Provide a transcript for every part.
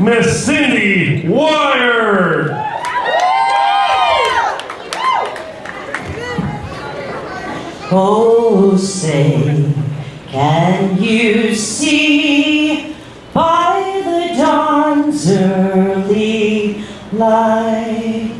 Miss Cindy Wire. Oh, say, can you see by the dawn's early light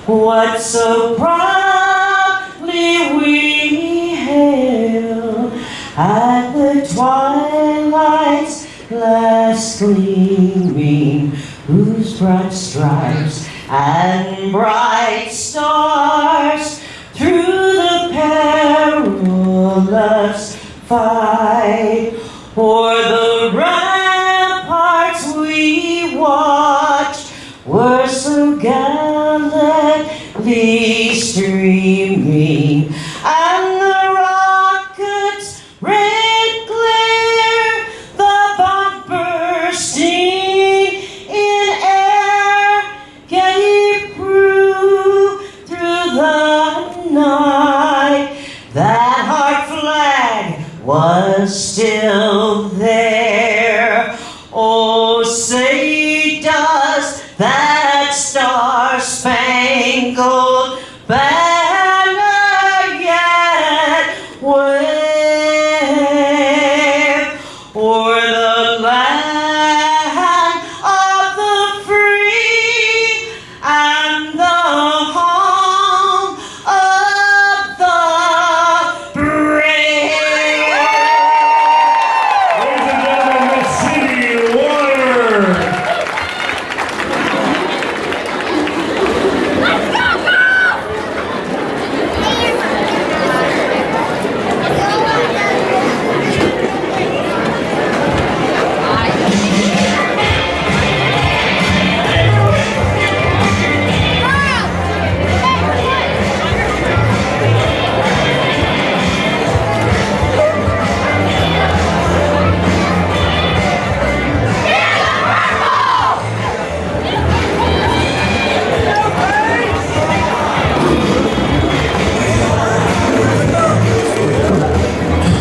what so proudly we hail at the twilight's last gleaming, whose broad stripes and bright stars through the perilous fight o'er the ramparts we watched were so gallantly streaming, and the rockets' red glare, the bomb bursting in air, gave proof through the night that our flag was still there. Oh, say does that star-spangled banner yet wave o'er the land of the free and the home of the brave? Ladies and gentlemen, Miss Cindy Wire.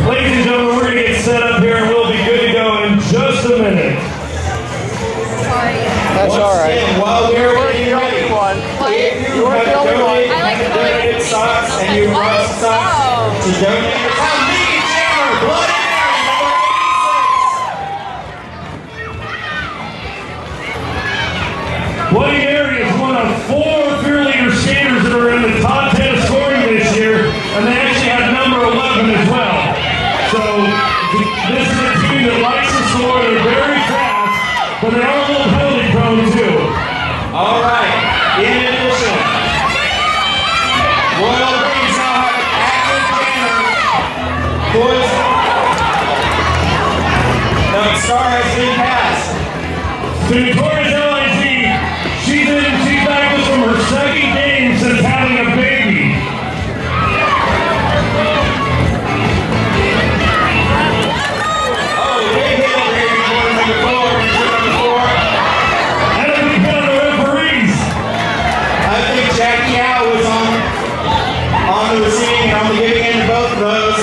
Ladies and gentlemen, we're going to get set up here and we'll be good to go in just a minute. That's all right. Again, while we're getting ready, You were the have only one. donated, donated socks and you brought socks to donate. Lead Jammer, Bloody Mary, number 86. Bloody Mary is one of 4 Fearleader skaters that are in the top 10 scoring this year, and they actually have number 11 as well. So this is a team that likes to score. They're very fast, but they are a little penalty prone too. All right. In addition, Royal Greens now have an active jammer. Boys, no, star has been passed. To Victoria's LIC, she's back with from her second game since having a baby. Oh, big hit over here before number 4. And if we put on the referees, I think Jackie Howe was on the receiving and on the giving end of both of those.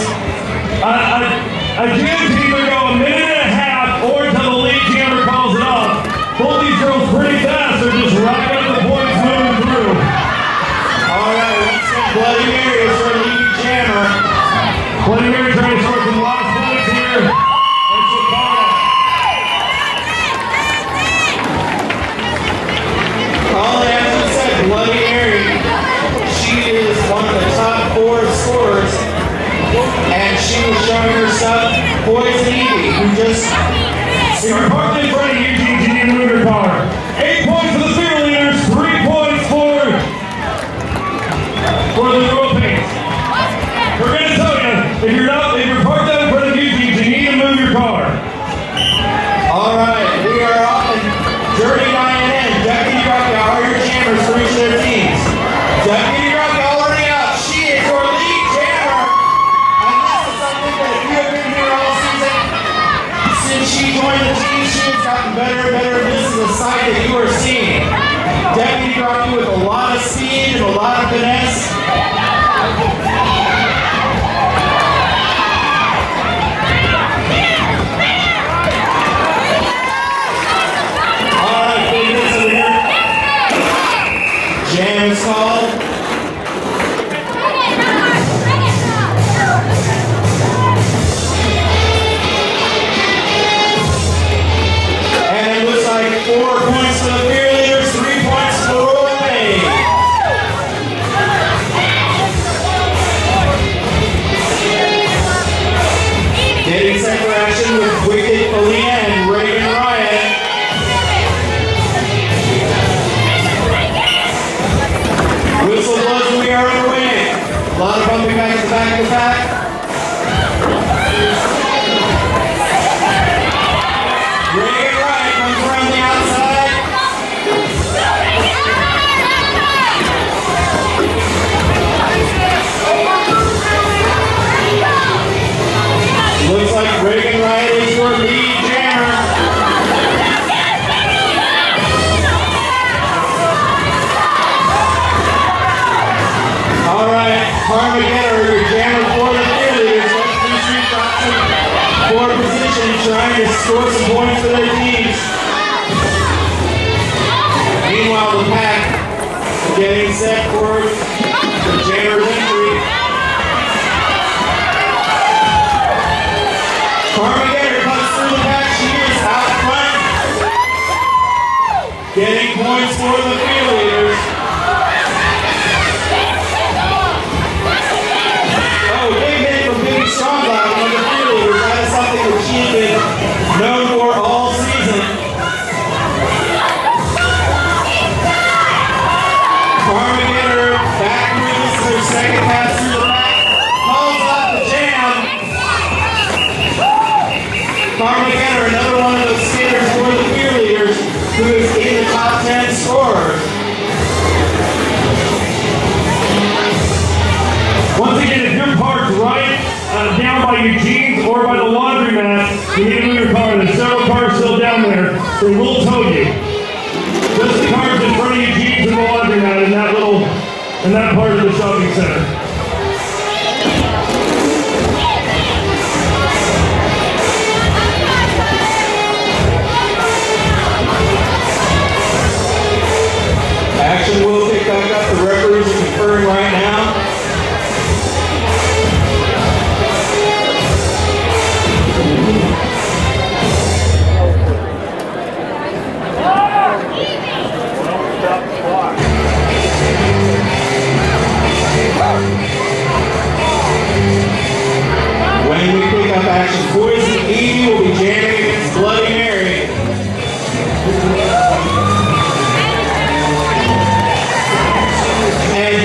I do either go a minute and a half or until the lead jammer calls it off. Both these girls pretty fast. They're just racking up the points moving through. All right, once again, Bloody Mary is our lead jammer. Bloody Mary trying to score some last points here. And she'll call it. All as I said, Bloody Mary, she is one of the top 4 scorers, and she was showing herself Poison Evie, who just If you're parked in front of Eugene, you need to move your car. 8 points for the Fearleaders, 3 points for the Europeans. We're going to tell you, if you're parked out in front of Eugene, you need to move your car. all right, we are off in Dirty Diane. Deputy Rocky, how are your jammers for each of their teams? Deputy Rocky already up. She is your lead jammer. And this is something that if you have been here all season, since she joined the team, she has gotten better and better. This is a side that you are seeing. Deputy Rocky with a lot of speed and a lot of finesse. Wicked Alina and Reagan Ryan. Whistle blows and we are underway. A lot of bumping back to back to back. Reagan Ryan comes around the outside. Looks like Reagan Ryan is your lead jammer. All right, Carmageddon, your jammer for the Fearleaders. Let's see Johnson for position, trying to score some points for their teams. Meanwhile, the pack getting set for the jammer's entry. Carmageddon comes through the pack. She is out front. Getting points for the Fearleaders. Oh, big hit from Big Strongback on the Fearleaders. That is something that she's been known for all season. Carmageddon back with us. Her second pass through the pack. Calls up the jam. Carmageddon, another one of those skaters for the Fearleaders, who is in the top 10 scorers. Once again, if your car's right down by Eugene's or by the laundromat, you need to move your car. There's several cars still down there. They will tow you. Just the cars in front of Eugene's and the laundromat in that part of the shopping center. Action will pick back up. The referees are conferring right now. When we pick up action, Poison Evie will be jamming against Bloody Mary. And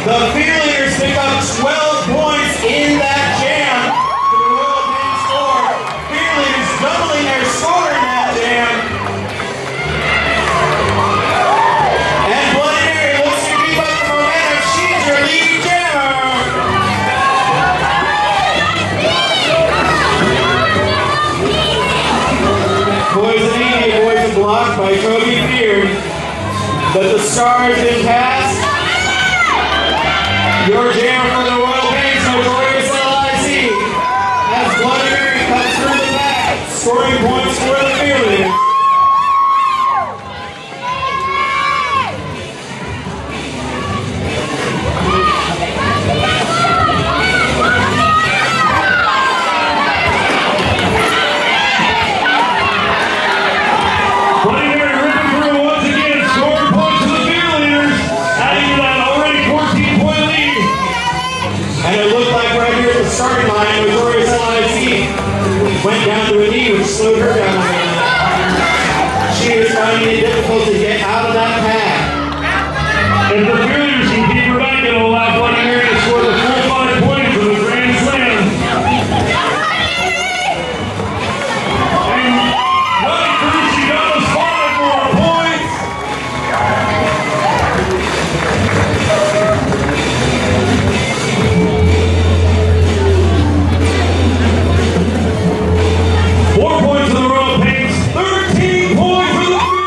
the Fearleaders pick up 12 points in that jam to the Royal Pain score. Fearleaders doubling their score in that jam. And Bloody Mary looks to keep up the momentum. She's your lead jammer. Poison Evie avoids a block by Toby Beard. But the star has been passed. Your jammer for the Royal Pains, Notorious LIC, as Bloody Mary cuts through the back, scoring points for the Fearleaders. Bloody Mary ripping through once again, scoring points for the Fearleaders, adding to that already 14-point lead. And it looked like right here at the starting line, Notorious LIC went down to a knee, which slowed her down a little. She is finding it difficult to get out of that pack. If the Fearleaders can keep her back, it'll allow Bloody Mary to score the full 5 points for the Grand Slam. And running through, she got us 5 more points. Four points for the Royal Pains, 13 points for the Fearleaders.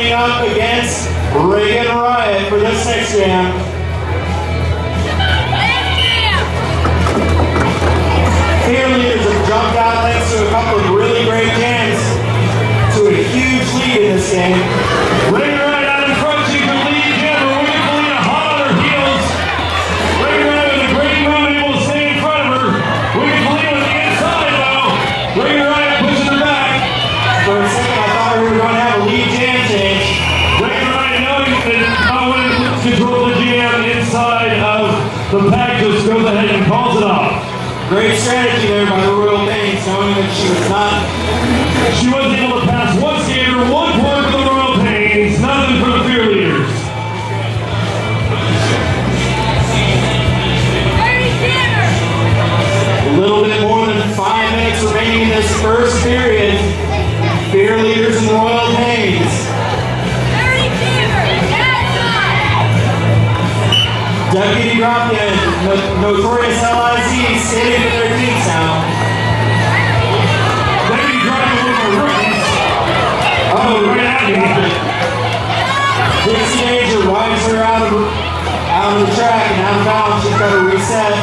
lining up against Reagan Riot for this next jam. Fearleaders have jumped out thanks to a couple of really great jams to a huge lead in this game. Reagan Riot out in front, she's the lead jammer. Wicked Felina hot on her heels. Reagan Riot with a great move, able to stay in front of her. Wicked Felina on the inside though. Reagan Riot pushing her back. For a second, I thought we were going to have a lead jam change. Reagan Riot knowing that Owen controls the jam inside of the pack, just goes ahead and calls it off. Great strategy there by the Royal Pains, knowing that she wasn't able to pass one skater, 1 point for the Royal Pains, nothing for the Fearleaders. A little bit more than 5 minutes remaining in this first period. Fearleaders and Royal Pains. Deputy Dropkin, Notorious LIZ, skating with their team sound. Deputy Dropkin with her rookies. Oh, right at me. Dixie Danger rides her out of the track and out of bounds. She's got to reset.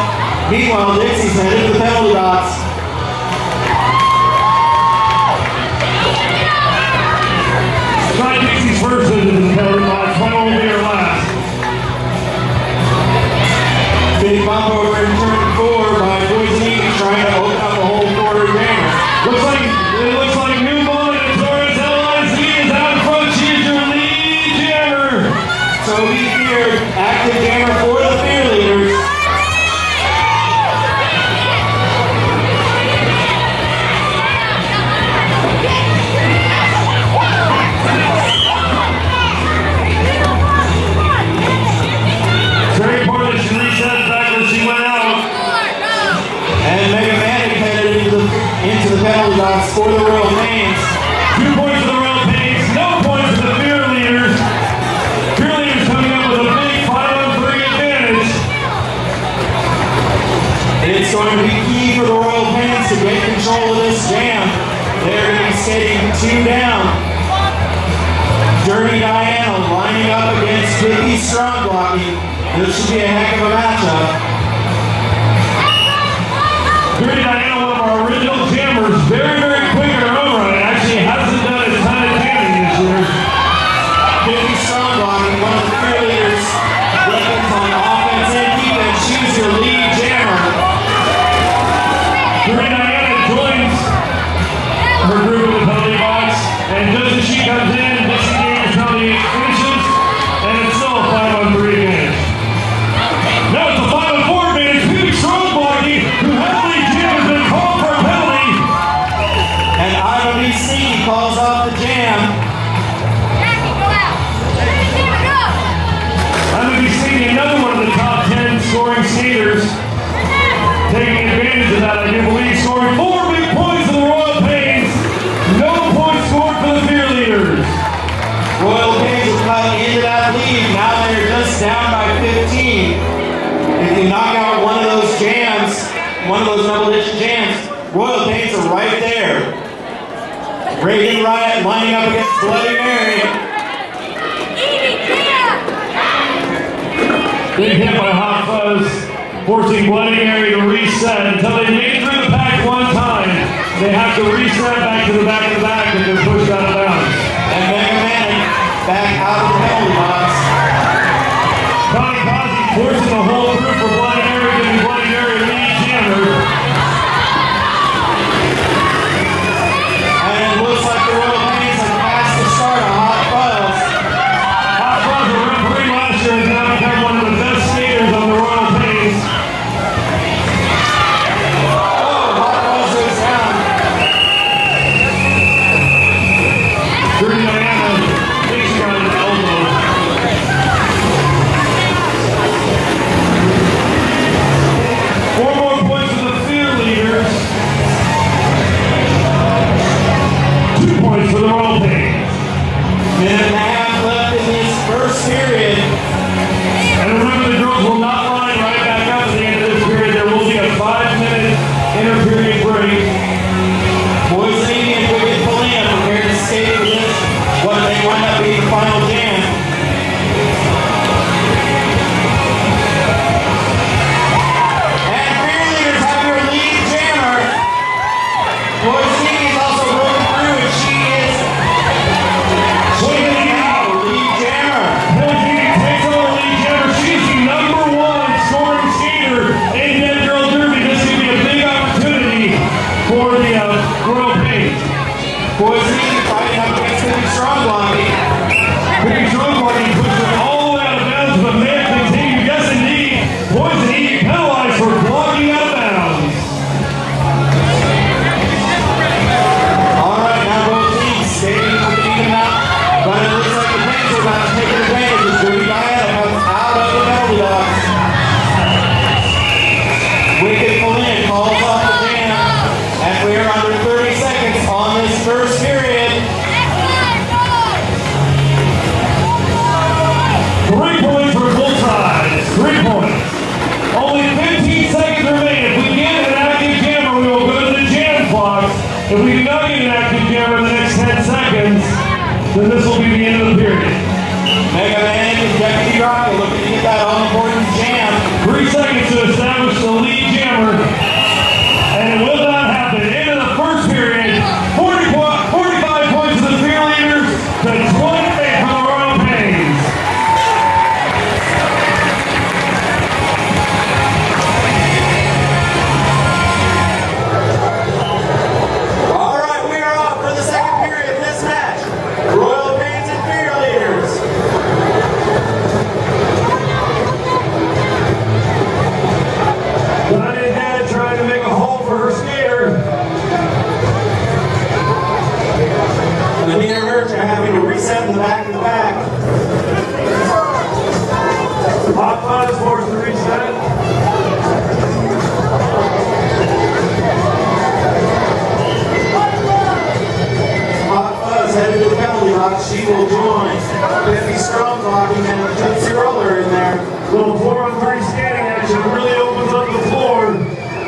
Meanwhile, Dixie's headed to the penalty box. Try Dixie's first visit to the penalty box. One will be her last. Big bump over in turn 4 by Boise, trying to open up a whole quarter jammer. It looks like Newman and Torres LIZ is out in front. She is your lead jammer. So be feared, active jammer for the Fearleaders. It's very important that she resets back where she went out. And Mega Manic headed into the penalty box for the Royal Pains. 2 points for the Royal Pains, no points for the Fearleaders. Fearleaders coming up with a big 5-on-3 advantage. It's going to be key for the Royal Pains to get control of this jam. They're going to be skating 2 down. Dirty Diana lining up against Vicky Strong blocking. This should be a heck of a matchup. Dirty Diana, one of our original jammers, very, very quick in her own right. Actually hasn't done a ton of jamming this year. Vicky Strong blocking, one of the Fearleaders' weapons on offense and defense. She's your lead jammer. Dirty Diana joins her group in the penalty box, and just as she comes in, Dixie Davis penalty finishes, and it's still a 5-on-3 advantage. Now it's a 5-on-4 advantage. Big strong blocking, who heavily jam has been called for a penalty. And IWC calls off the jam. I'm going to be seeing another one of the top 10 scoring skaters taking advantage of that. I do believe scoring 4 big points for the Royal Pains. No points scored for the Fearleaders. Royal Pains will cut into that lead. Now they're just down by 15. If you knock out one of those jams, one of those double-digit jams, Royal Pains are right there. Reagan Riot lining up against Bloody Mary. Big hit by Hot Fuzz, forcing Bloody Mary to reset until they make it through the pack one time. They have to reset back to the back of the back and they're pushed out of bounds. And Mega Manic back out of the penalty box. Connie Cosby forcing the whole group for Bloody Mary, giving Bloody Mary a lead jammer. And it looks like the Royal Pains have passed the start of Hot Fuzz. Hot Fuzz, a referee last year, has now become one of the best skaters on the Royal Pains. Oh, Hot Fuzz goes down. Dirty Diana takes her on his elbow. Mega Man and Deputy Rock are looking to get that all-important jam. 3 seconds to establish the lead jammer. And it will not happen. End of the first period. 45 points to the Fearleaders to 28 for the Royal Pains. All right, we are off for the second period of this match. Royal Pains and Fearleaders. Johnny and Dad trying to make a hole for her skater. Anita and Hurch are having to reset in the back of the back. Hot Fuzz forced to reset. Hot Fuzz headed to the penalty box. She will join. 50 strong blocking and a Tootsie Roller in there. Little 4-on-3 skating action really opens up the floor.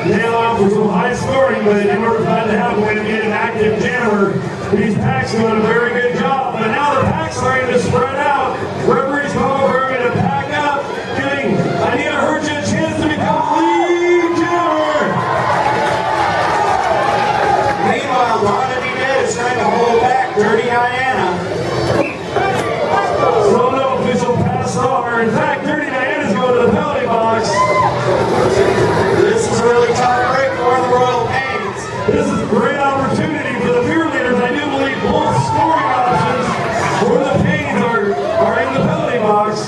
Nail out for some high scoring, but in order for that to happen, we have to get an active jammer. These packs are doing a very good job, but now the packs are starting to spread out. Referees come over and pack up, giving Anita Hurch a chance to become lead jammer. Meanwhile, Donna Dead is trying to hold back Dirty Diana. So no official pass over. In fact, Dirty Diana's going to the penalty box. This is a really tough break for the Royal Pains. This is a great opportunity for the Fearleaders. I do believe both scoring options for the Pains are in the penalty box.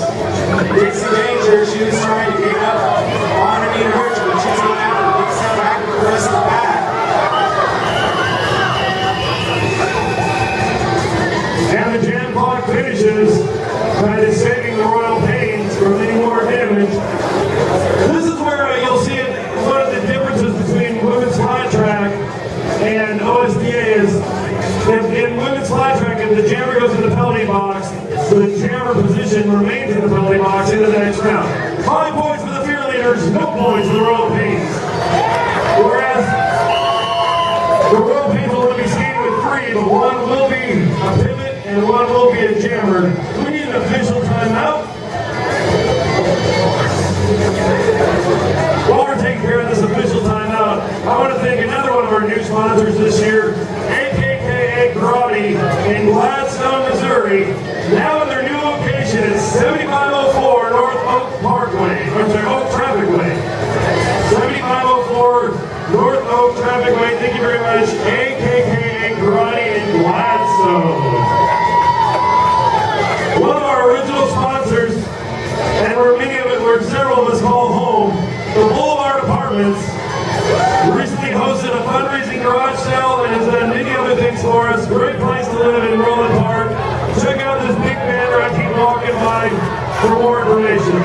Dixie Danger, she was trying to get up on Anita Hurch, but she's going out and reset back with the rest of the pack. And the jam clock finishes, kind of saving the Royal Pains from any more damage. This is where you'll see it, one of the differences between women's flat track and OSDA is if in women's flat track, if the jammer goes in the penalty box, the jammer position remains in the penalty box into the next round. 5 points for the Fearleaders, no points for the Royal Pains. Whereas the Royal Pains will only be skating with 3, but one will be a pivot and one will be a jammer. We need an official timeout. While we're taking care of this official timeout, I want to thank another one of our new sponsors this year, AKKA Karate in Gladstone, Missouri. Now in their new location at 7504 North Oak Parkway, Oak Traffic Way. 7504 North Oak Traffic Way. Thank you very much, AKKA Karate in Gladstone. One of our original sponsors, and where several of us call home, the Boulevard Apartments, recently hosted a fundraising garage sale and has done many other things for us. Great place to live in Roland Park. Check out this big banner I keep walking by for more information.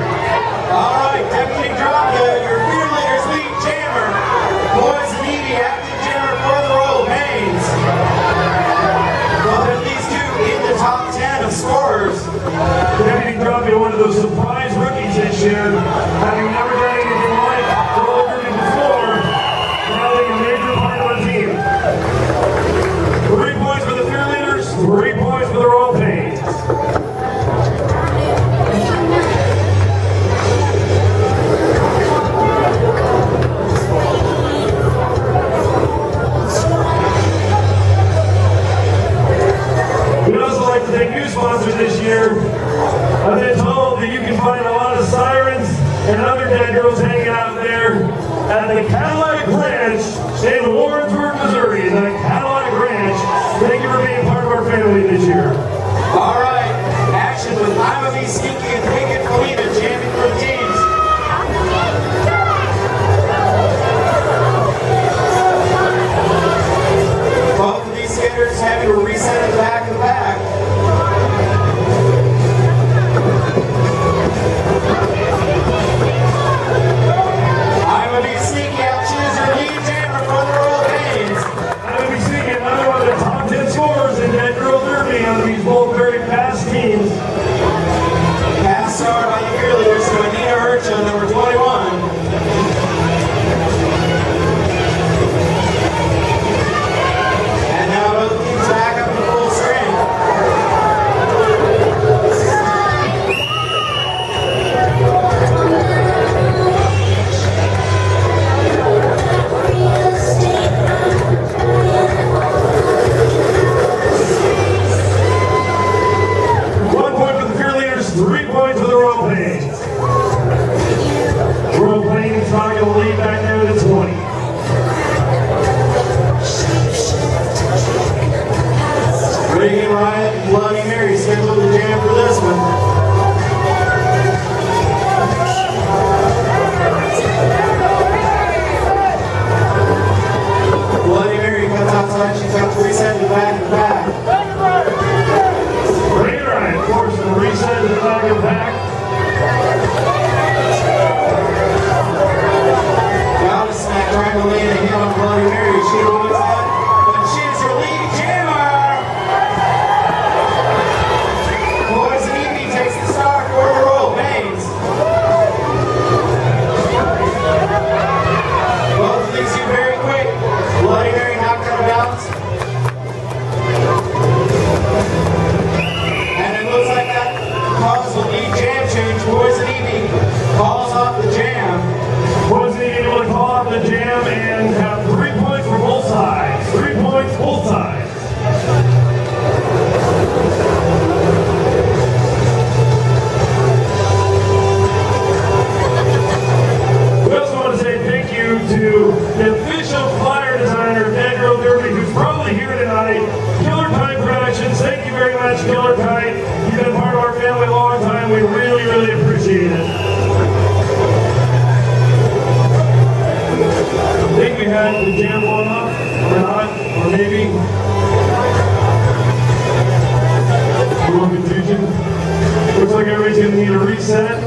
All right, Deputy Dropka, your Fearleaders lead jammer. Boys and Evie, active jammer for the Royal Pains. Well, these two in the top 10 of scorers. Deputy Drummond, one of those surprise rookies this year, having never done anything like roller derby before, having a major part of the team. 3 points for the Fearleaders, 3 points for the Royal Pains. We'd also like to thank new sponsors this year. I've been told that you can find a lot of sirens and other dead girls hanging out there at the Cadillac Ranch in Warrensburg, Missouri. The Cadillac Ranch. Thank you for being part of our family this year. All right, action with I'm a Be Sneaky and Pinkett Felina jamming for the teams. Both of these skaters having to reset at the back of the back. I'm a Be Sneaky, I'll choose your lead jammer for the Royal Pains. I'm going to be seeing another one of the top 10 scorers in Dead Girl Derby on these both very fast teams. Pass the pack. Got a snack right to lay the hit on Bloody Mary. She was that, but she's your lead jammer. Poison Ivy takes the star for the Royal Pains. Both of these two very quick. Bloody Mary knocked out of balance. And it looks like that causes a lead jam change. Poison Ivy calls off the jam. Was he able to call out the jam and have 3 points for both sides? 3 points, both sides. We also want to say thank you to the official flyer designer, Daniel Derby, who's probably here tonight. Killer Kite Productions, thank you very much, Killer Kite. You've been part of our family a long time. We really, really appreciate it. I think we had the jam going off, or not, or maybe. A little confusion. Looks like everybody's going to need a reset.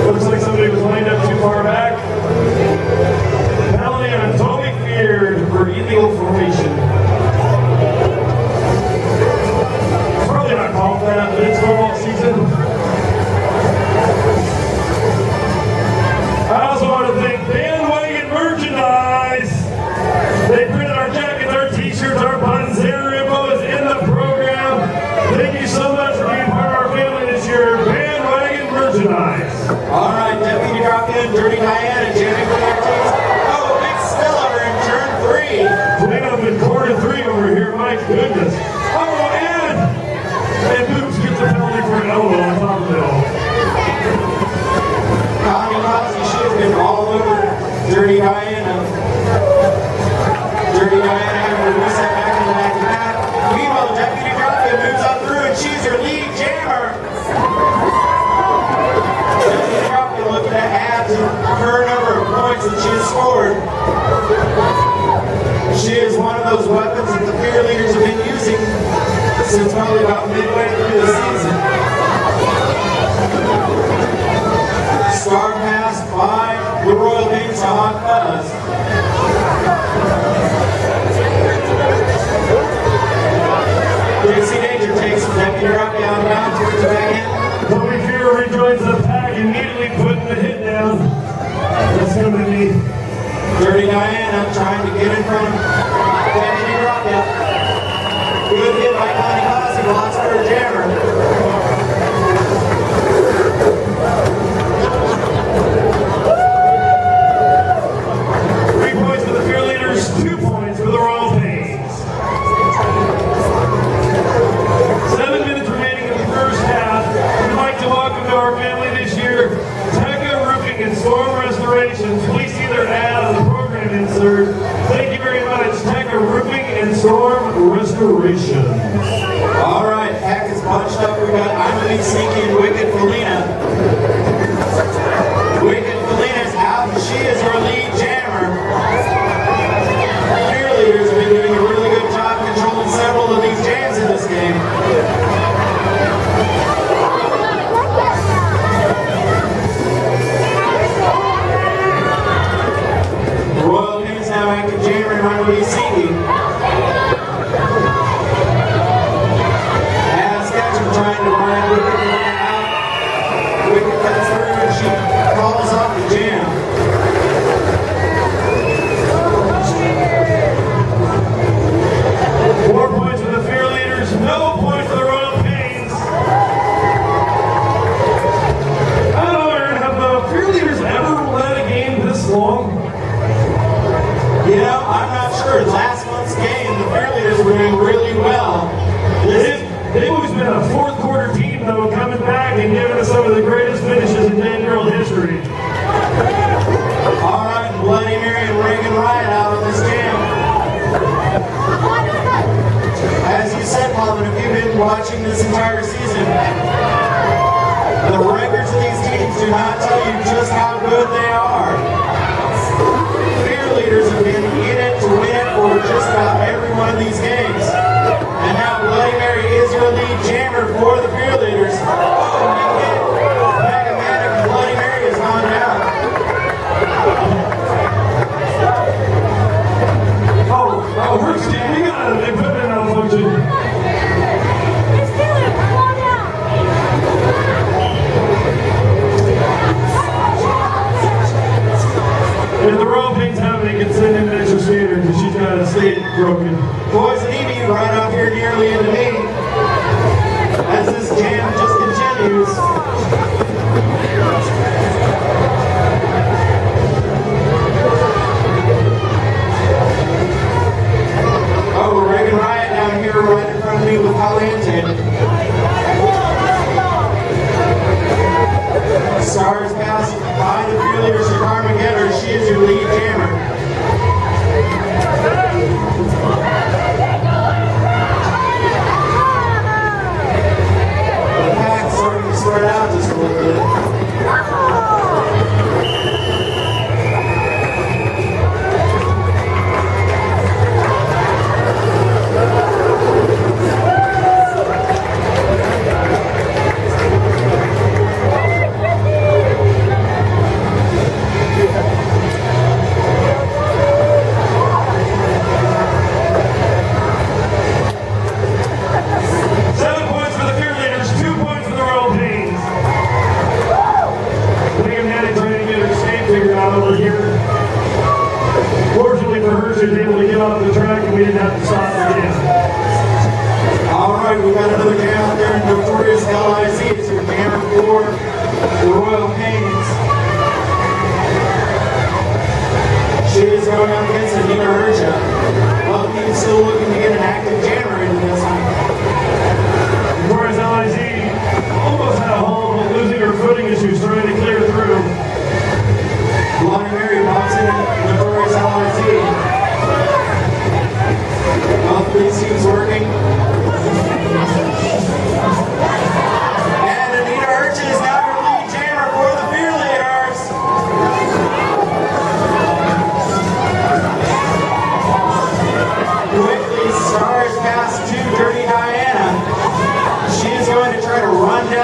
Looks like somebody was lined up too far back. Penalty on Toby Feared for illegal formation. It's probably not called that, but it's football season. I also want to thank Bandwagon Merchandise. They printed our jackets, our t-shirts, our buttons. Their info is in the program. Thank you so much for being part of our family this year. Bandwagon Merchandise. All right, Deputy drop in, Dirty Diana, jamming for their teams. Oh, big spillover in turn 3. Clean up in quarter 3 over here, my goodness. Oh, and Boots gets a penalty for an elbow on top of it all. Connie Rossi, she has been all over Dirty Diana. Dirty Diana having to reset back in the back of the mat. Meanwhile, Deputy drop-in moves up through and she's her lead jammer. Deputy drop-in looking to add to her number of points that she has scored. She is one of those weapons that the Fearleaders have been using since probably about midway through the season. Star pass by the Royal Pains to Hot Fuzz. Dixie Danger takes the deputy drop down bounds, turns it back in. Toby Fear rejoins the pack, immediately putting the hit down. That's going to be Dirty Diana trying to get in front of deputy drop down. Good hit by Connie Rossi, blocks for her jammer. 3 points for the Fearleaders, 2 points for the Royal Pains. 7 minutes remaining in the first half. We'd like to welcome to our family this year, Tekka Roofing and Storm Restorations. Please see their ad on the program insert. Thank you very much, Tekka Roofing and Storm Restorations. All right, pack is bunched up. We got I'm a Big Sneaky and Wicked Felina. Wicked Felina's out, and she is our lead jammer. Fearleaders have been doing a really good job controlling several of these jams in this game. Royal Pains now active jammer and I'm a Big Sneaky. Trying to run Wicked Felina out. Wicked cuts through and she calls off the jam. Four points for the Fearleaders, no points for the Royal Pains. I don't know, Aaron, have the Fearleaders ever led a game this long? You know, I'm not sure. Last month's game, the Fearleaders were doing really well. They've always been a fourth quarter team, though, coming back and giving us some of the greatest finishes in Dan Girl history. All right, Bloody Mary and Reagan Riot out on this jam. As you said, Paul, if you've been watching this entire season, the records of these teams do not tell you just how good they are. Fearleaders have been in it to win it for just about every one of these games. And now Bloody Mary is your lead jammer for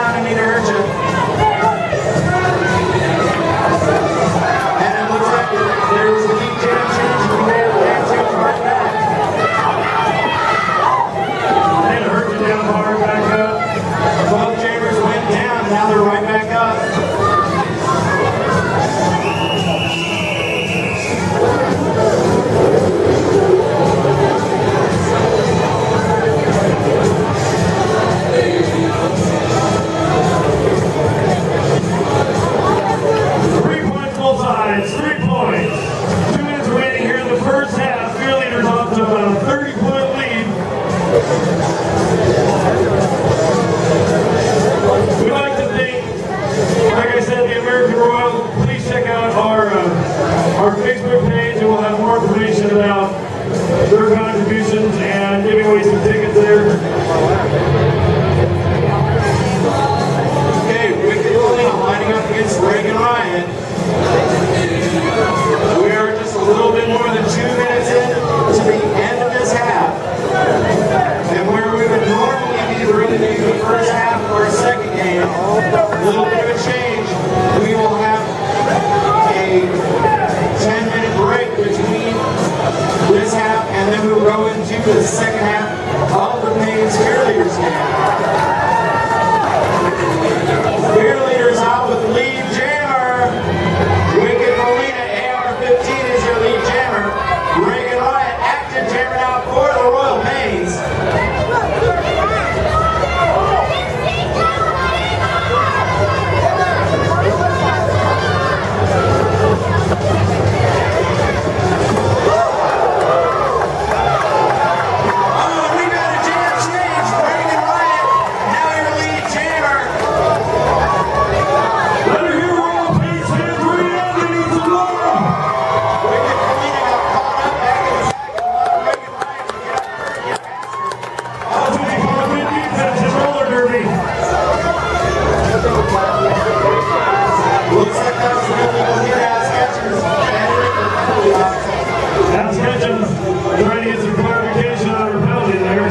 down, I need to hurt you. And it looks like there was a deep jam change. We made a jam change right back. And hurt you down hard, back up. Both jammers went down, and now they're right back up. 3 points both sides, 3 points. 2 minutes remaining here in the first half. Fearleaders off to about a 30-point lead. We'd like to thank, like I said, the American Royal. Please check out our Facebook page, and we'll have more information about their contributions and giving away some tickets there. Okay, Wicked Lena lining up against Reagan Ryan. We are just a little bit more than 2 minutes in to the end of this half. And where we would normally be bringing you the first half of our second game, a little bit of a change. We will have a 10-minute break between this half, and then we'll go into the second half of the Payne's Fearleaders game. Fearleaders out with the lead jammer. Wicked Molina, AR-15 is your lead jammer. Reagan Ryan, active jammer now for the Royal Pains. Oh, we got a jam change. Reagan Ryan, now your lead jammer. Let her hear Royal Pains fans ring out. They need some love. Wicked Molina got caught up back in the second. Reagan Ryan to get up there and get faster. Oh, 54-win defense in roller derby. Looks like that was an illegal hit out Sketchers. Entering the penalty box. Now Sketchins trying to get some clarification on her penalty there.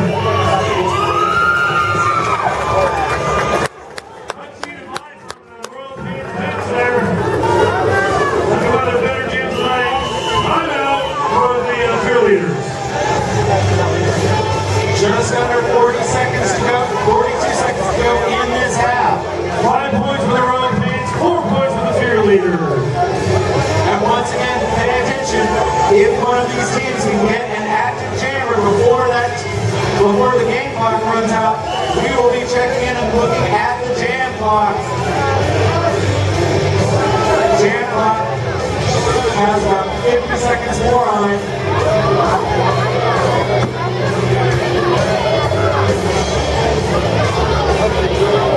Unseated line from the Royal Pains bench there. Talking about a better chance tonight. I'm out for the Fearleaders. Just under 40 seconds to go. 42 seconds to go in this half. 5 points for the Royal Pains, 4 points for the Fearleaders. And once again, pay attention. If one of these teams can get an active jammer before the game clock runs out, we will be checking in and looking at the jam clock. Jam clock has about 50 seconds more on it.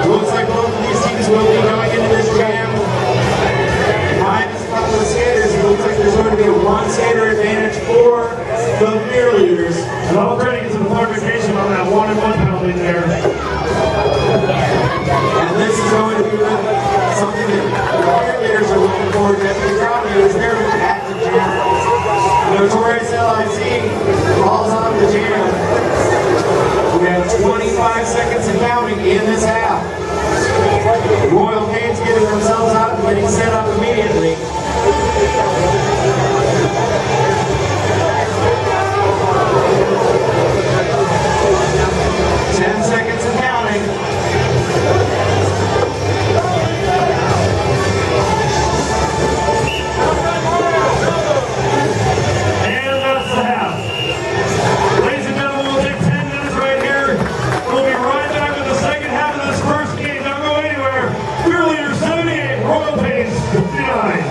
Looks like both of these teams will be going into this jam. Minus a couple of skaters, it looks like there's going to be a 1-skater advantage for the Fearleaders. And I'll try to get some clarification on that 1-1 penalty there. And this is going to be something that the Fearleaders are looking forward to. Deputy Crowley is there with the active jam. Notorious LIC falls on the jam. We have 25 seconds and counting in this half. Royal Pains getting themselves out and getting set up immediately. 10 seconds and counting. And that's the half. Ladies and gentlemen, we'll take 10 minutes right here. We'll be right back with the second half of this first game. Don't go anywhere. Fearleaders 78, Royal Pains 59.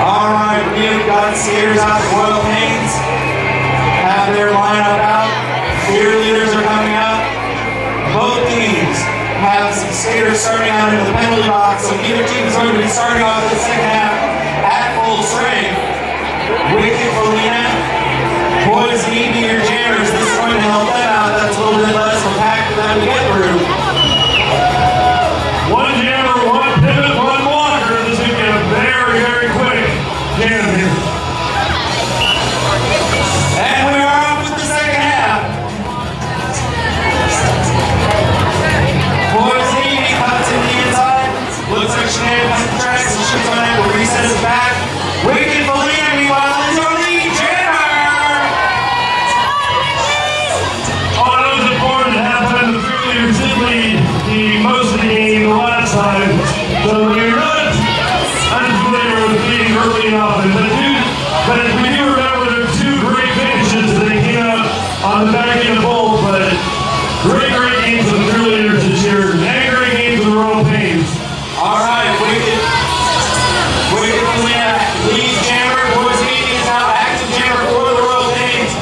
Alright, we've got skaters out. Royal Pains have their lineup out. Fearleaders are coming out. Both teams have some skaters starting out into the penalty box, so neither team is going to be starting off the second half at full strength. Wicked Molina, Poison Evie, your jammers. This is going to help them out. That's a little bit less of a pack for them to get through. One jammer, one pivot, one walker. This shenanigans on the track, so she's unable to reset us back. Wicked Felina, meanwhile, is our lead jammer. Oh, that was important to happen. The Fearleaders did lead most of the game the last time. So you're not unfamiliar with being early enough. But we do remember there were two great finishes that they came out on the back end of both. But great games for the Fearleaders this year. And great games for the Royal Pains. All right, Wicked Felina, lead jammer. Boys meeting is now active jammer for the Royal Pains.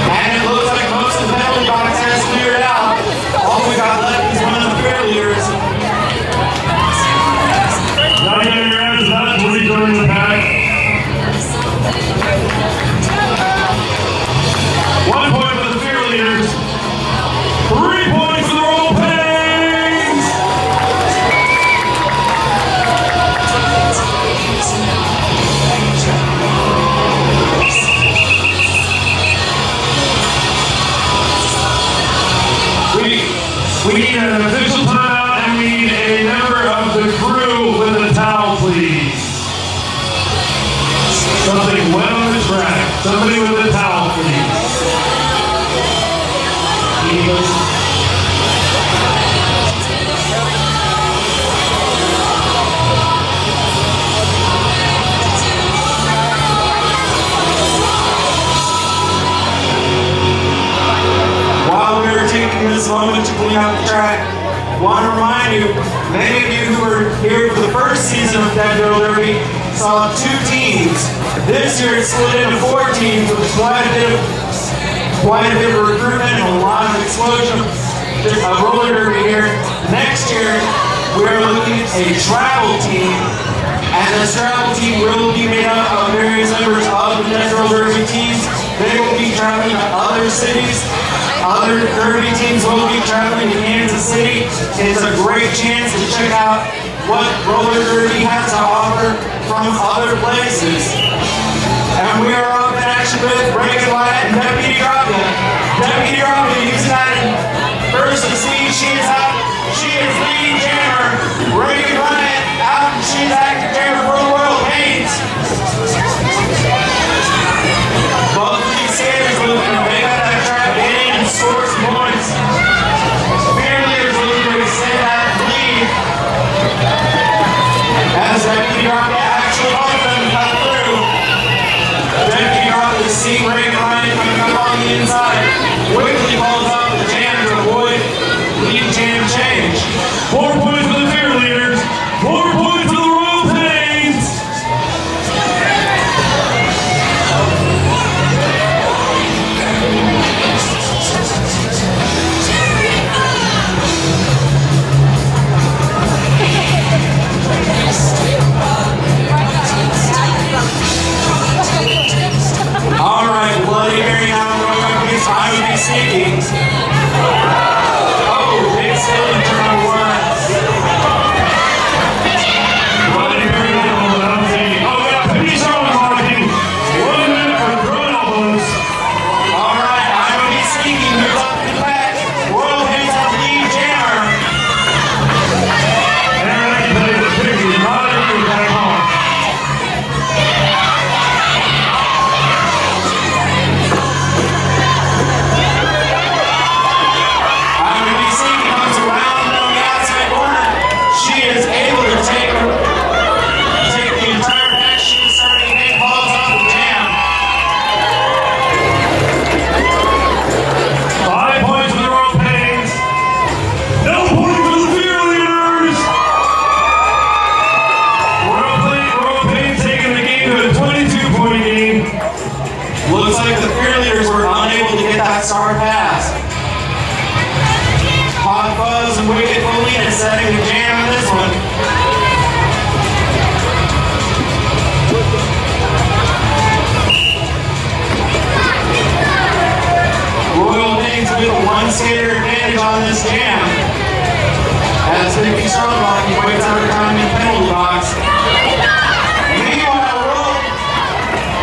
And it looks like most of the penalty box has cleared out. All we got left is one of the Fearleaders. Now you got your hands up. We'll be joining the pack. 1 point for the Fearleaders. 3 points for the Royal Pains. We need an official timeout and we need a member of the crew with a towel, please. Something wet on the track. Somebody with a towel, please. While we are taking this moment to clean out the track, I want to remind you, many of you who were here for the first season of Deadville Derby saw 2 teams. This year it's split into 4 teams with quite a bit of recruitment and a lot of explosion of roller derby here. Next year we are looking at a travel team, and this travel team will be made up of various members of the Deadville Derby teams. They will be traveling to other cities. Other derby teams will be traveling to Kansas City. It's a great chance to check out what roller derby has to offer from other places. And we are up in action with Reagan Wyatt and Deputy Dropia. Deputy Dropia, you decided first to see she is out. She is leading jammer. Reagan Wyatt out. She's active jammer for the Royal Pains. Both of these skaters looking to make up that track in and score some points. Fearleaders looking to extend that lead. As Deputy Dropia actually wants them to cut through. Deputy Dropia is seeing Reagan Wyatt coming up on the inside. Quickly calls out the jam to avoid lead jam change. 4 points for the Fearleaders. 4 points for the Royal Pains. All right, Bloody Mary now going up against I Would Be Sneaky. Oh, big stealing turn 1. Bloody Mary on the outside. Oh, we got Peace on marking. 1 minute for throwing elbows. All right, I Would Be Sneaky moves up in the back. Royal Pains has lead jammer. And I can tell you the picture is not even back on. I Would Be Sneaky comes around on the outside corner. She is able to take the entire back. She is starting to make balls off the jam. 5 points for the Royal Pains. No point for the Fearleaders. Royal Pains taking the game to a 22-point game. Looks like the Fearleaders were unable to get that star pass. Hot Fuzz and Wicked Felina setting the jam in this one. Royal Pains with a 1 skater advantage on this jam. As Nicky Stronglock waits out her time in the penalty box. Meanwhile,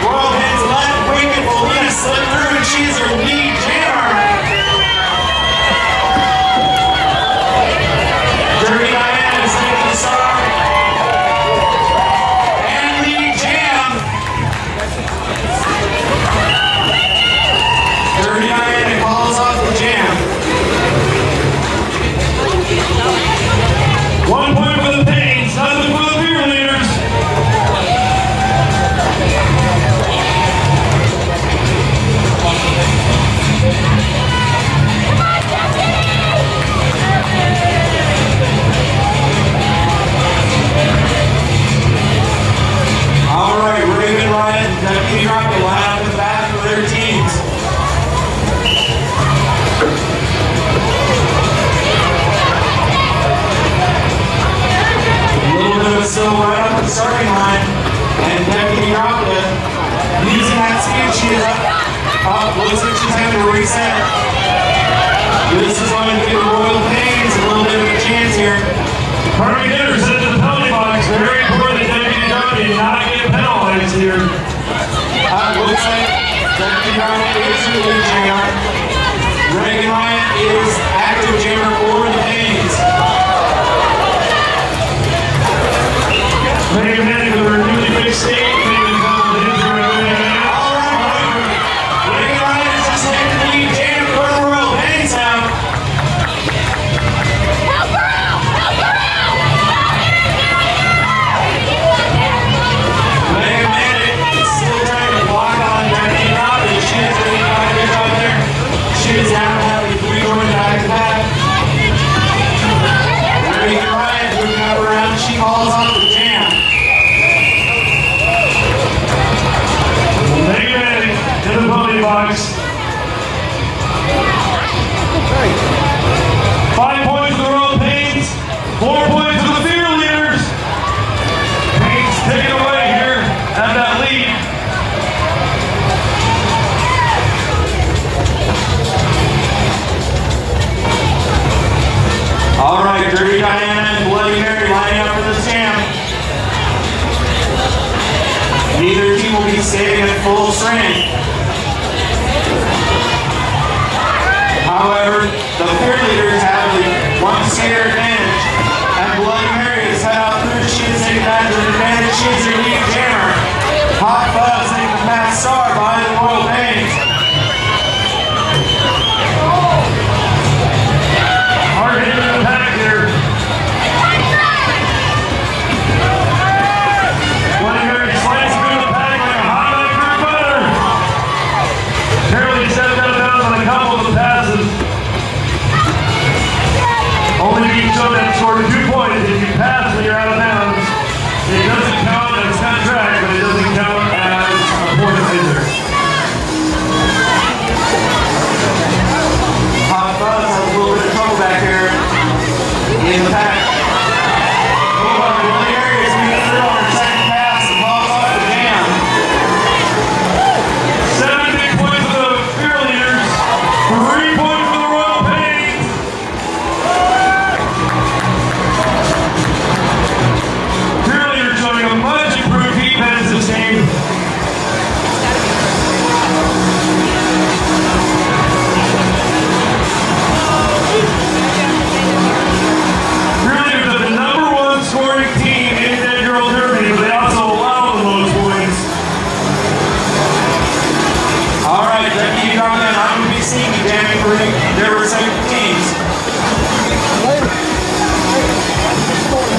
Royal Pains left Wicked Felina still right up at the starting line. And Deputy Rockwood, using that speed, she is up. Looks like she's having to reset. This is going to give Royal Pains a little bit of a chance here. Perfect hitters into the penalty box. Very important that Deputy Duncan not get penalized here. Looks like Deputy Ryan is in the lead jammer. Reagan Ryan is active jammer for the Pains. Megan Manning with her newly fixed state. Megan comes with the injury of Megan. All right, Reagan Ryan is just taking the lead jammer for the Royal Pains now. Megan Manning is still trying to block on Deputy Robbie. She is doing a good job there. She is now having 3 going back to back. Reagan Ryan moving up around. She calls off the jam. Megan Manning in the penalty box. 5 points for the Royal Pains. 4 points for the Fearleaders. Pains taking away here at that lead. All right, Dirty Diana and Bloody Mary lining up for the jam. Neither team will be staying at full strength. However, the Fearleaders have the 1 skater advantage, and Bloody Mary is head out through. She is taking that advantage. She is your lead jammer. Hot Buzz taking the fast star behind the Royal Pains. Hard hitting in the pack here. Bloody Mary slices through the pack like a hot knife through butter. Apparently stepped out of bounds on a couple of the passes. Only to be shown that scored 2 points if you pass when you're out of bounds. It doesn't count as contract, but it doesn't count as a point either. Hot Buzz has a little bit of trouble back here in the pack. Bloody Mary is moving through on her second pass and falls off the jam. 7 big points for the Fearleaders. 3 points for the Royal Pains. Fearleaders showing a much improved defense this game. Fearleaders are the #1 scoring team in Dead Girl Derby, but they also allow the most points. All right, Deputy Garland, I'm going to be seeing you jamming for their respective teams.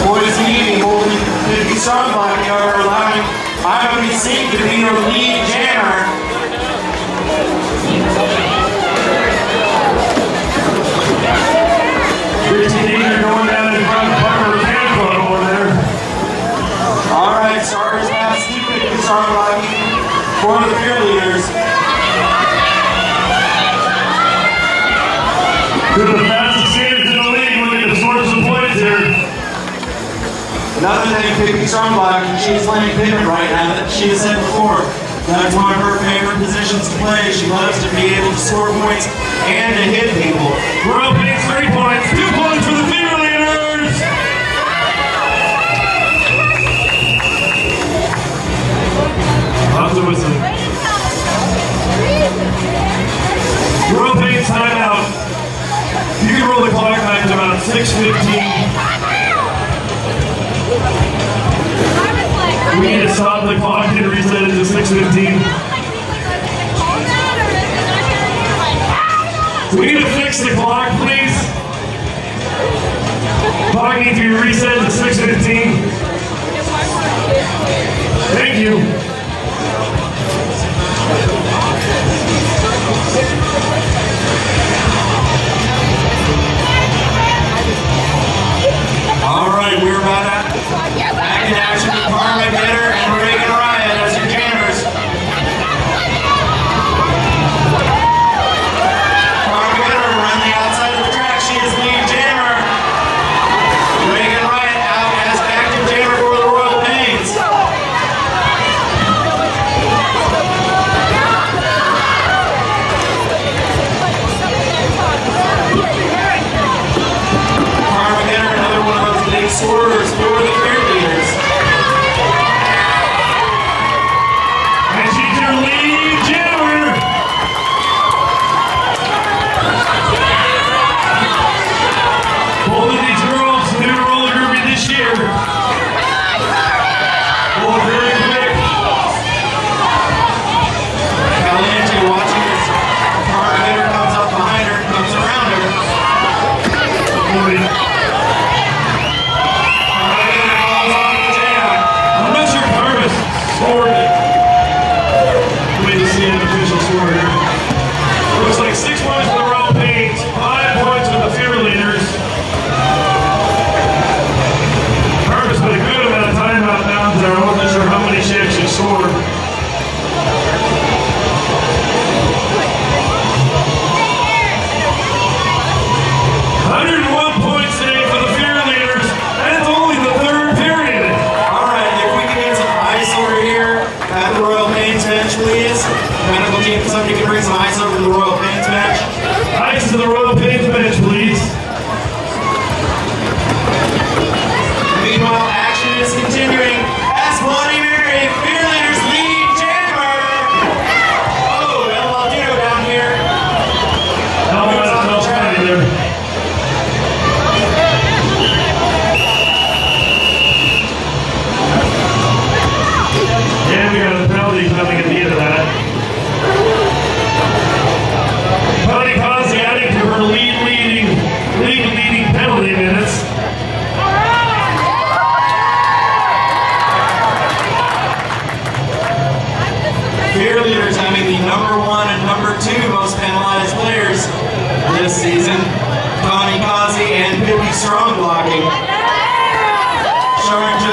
Boys and evening, holding 50 strong blocking are allowing. I'm going to be seeing to be your lead jammer. They're going down in front of Parker Fan Club over there. All right, starters now, Steve 50 strong blocking for the Fearleaders. Two of the fastest skaters in the league looking to score some points here. Another thing, 50 strong blocking, she's playing pivot right now. She has said before, that's one of her favorite positions to play. She loves to be able to score points and to hit people. Royal Pains 3 points, 2 points for the Fearleaders. Up to whistle. Royal Pains timeout. You can roll the clock back to about 6:15. We need to stop the clock and reset it to 6:15. We need to fix the clock, please. Clock needs to be reset to 6:15. Thank you. All right, we're about back in action with Carmen Bitter and Reagan Ryan as your jammers. Carmen Bitter running the outside of the track. She is lead jammer. Reagan Ryan out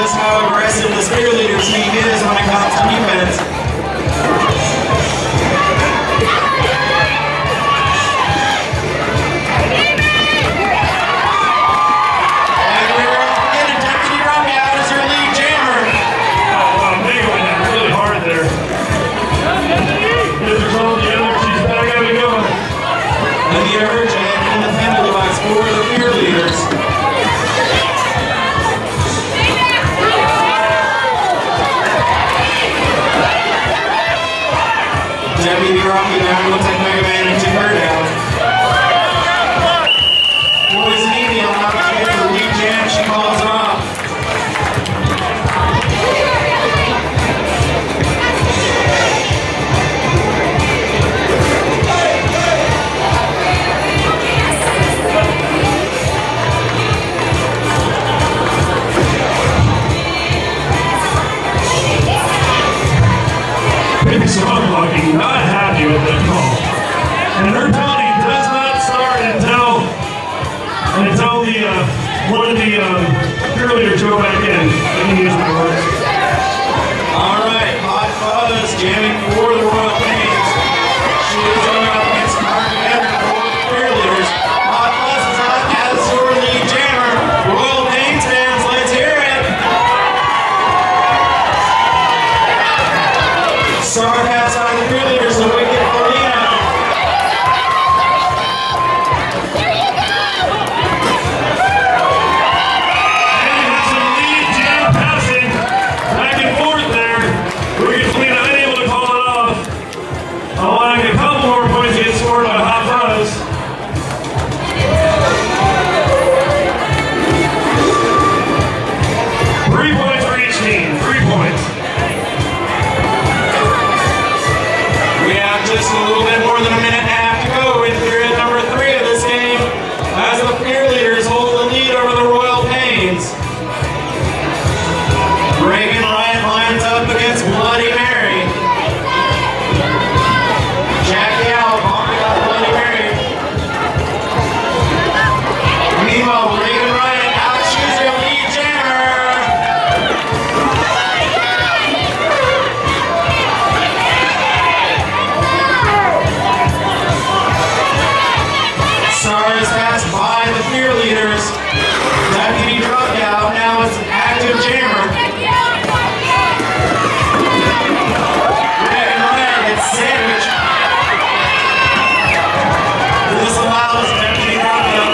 just how aggressive this Fearleaders team is when it comes to defense. And we're getting a deputy Robbie out as your lead jammer. Oh, big one, really hard there. This is all the other, she's back out and going. And the urge in the penalty box for the Fearleaders. Deputy Rocky down, looks like Mega Man and took her down. Poison Evie on how she gets the lead jam, she calls her off. Maybe some unblocking, not happy with that call. And her penalty does not start until the one of the Fearleaders go back in. Let me use my words. All right, Hot Fuzz jamming for the Royal Pains. She is going up against Armageddon for the Fearleaders. Hot Fuzz is out as your lead jammer. Royal Pains fans, let's hear it. Star outside the Fearleaders, the wicked Paulina. And that's some lead jam passing back and forth there. Wicked Felina unable to call it off. Allowing a couple more points to get scored by Hot Fuzz. Three points for each team. 3 points. We have just a little bit more than a minute and a half to go in period number 3 of this game as the Fearleaders hold the lead over the Royal Pains. Reagan Ryan lines up against Bloody Mary. Jackie out, bumping up Bloody Mary. Meanwhile, Reagan Ryan outshoots their lead jammer. Stars passed by the Fearleaders. Deputy dropped out, now it's an active jammer. Reagan Ryan gets sandwiched. This allows Deputy dropped out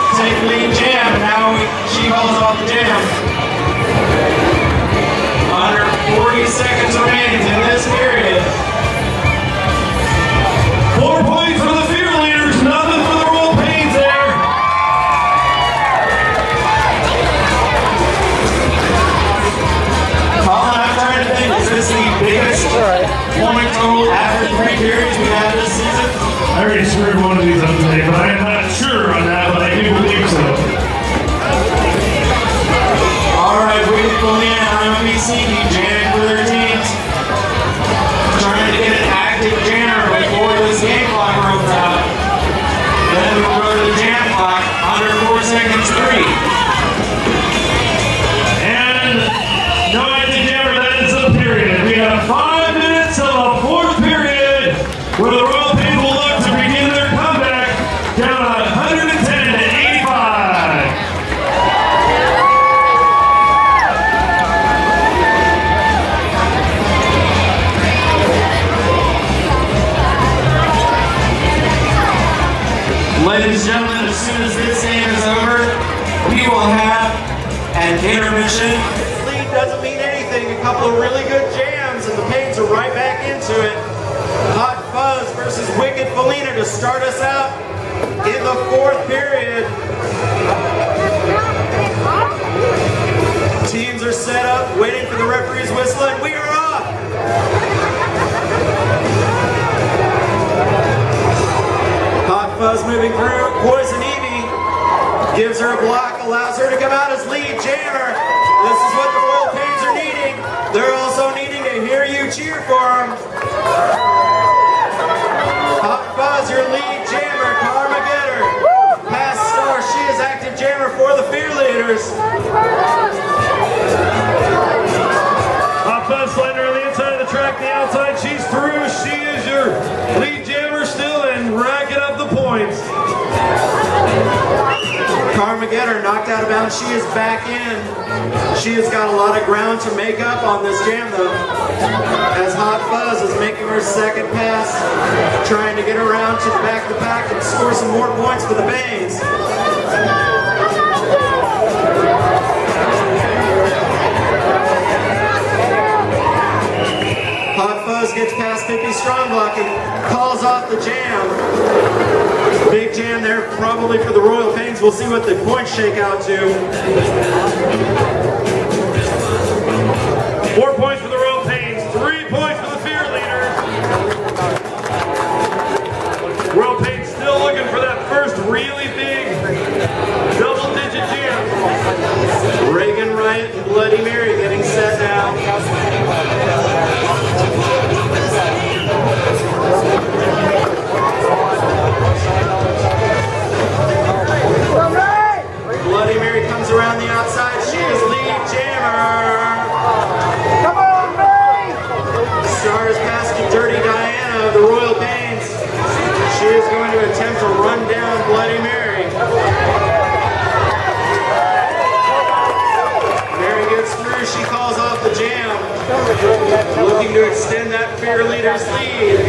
to take the lead jam, and now she calls off the jam. Under 40 seconds remains in this period. 4 points for the Fearleaders, nothing for the Royal Pains there. Colin, I'm trying to think, is this the biggest point total after 3 periods we have this season? I already screwed one of these up today, but I am not sure on that, but I do believe so. All right, Wicked Felina and MPC keep jamming for their teams. Trying to get an active jammer before this game clock runs out. Then we'll go to the jam clock, under 4 seconds, 3. And no active jammer, that ends the period. We have 5 minutes of a 4th period where the Royal Pains will look to begin their comeback down 110 to 85. Ladies and gentlemen, as soon as this game is over, we will have an intermission. Lead doesn't mean anything. A couple of really good jams, and the Pains are right back into it. Hot Fuzz versus Wicked Felina to start us out in the 4th period. Teams are set up, waiting for the referee's whistle, and we are off. Hot Fuzz moving through. Poison Evie gives her a block, allows her to come out as lead jammer. This is what the Royal Pains are needing. They're also needing to hear you cheer for them. Hot Fuzz, your lead jammer. Karma Getter. Past Star, she is active jammer for the Fearleaders. down. She is back in. She has got a lot of ground to make up on this jam though. As Hot Fuzz is making her second pass, trying to get around to the back of the pack and score some more points for the Banes. Hot Fuzz gets past Pippi Strong blocking, calls off the jam. Big jam there, probably for the Royal Pains. We'll see what the points shake out to. 4 points for the Royal Pains, 3 points for the Fearleaders. Royal Pains still looking for that first really big double-digit jam. Reagan Riot and Bloody Mary getting set now. Bloody Mary comes around the outside. She is lead jammer. Come on, May! Stars passing Dirty Diana of the Royal Pains. She is going to attempt to run down Bloody Mary. Mary gets through. She calls off the jam. Looking to extend that Fearleaders lead.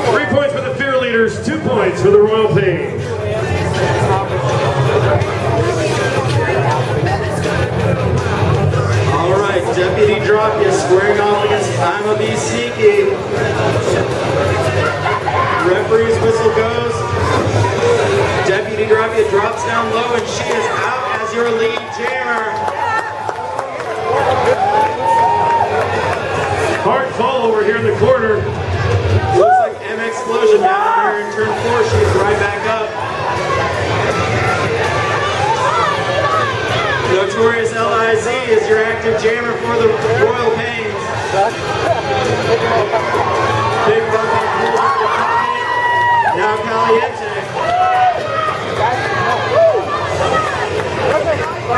3 points for the Fearleaders, 2 points for the Royal Pains. All right, Deputy Drop you squaring off against I'm a Be Sneaky. Referee's whistle goes. Deputy Drop you drops down low and she is out as your lead jammer. Hard fall over here in the corner. Looks like M Explosion down there in turn 4. She's right back up. Notorious LIZ is your active jammer for the Royal Pains. Big bump on the now Caliente.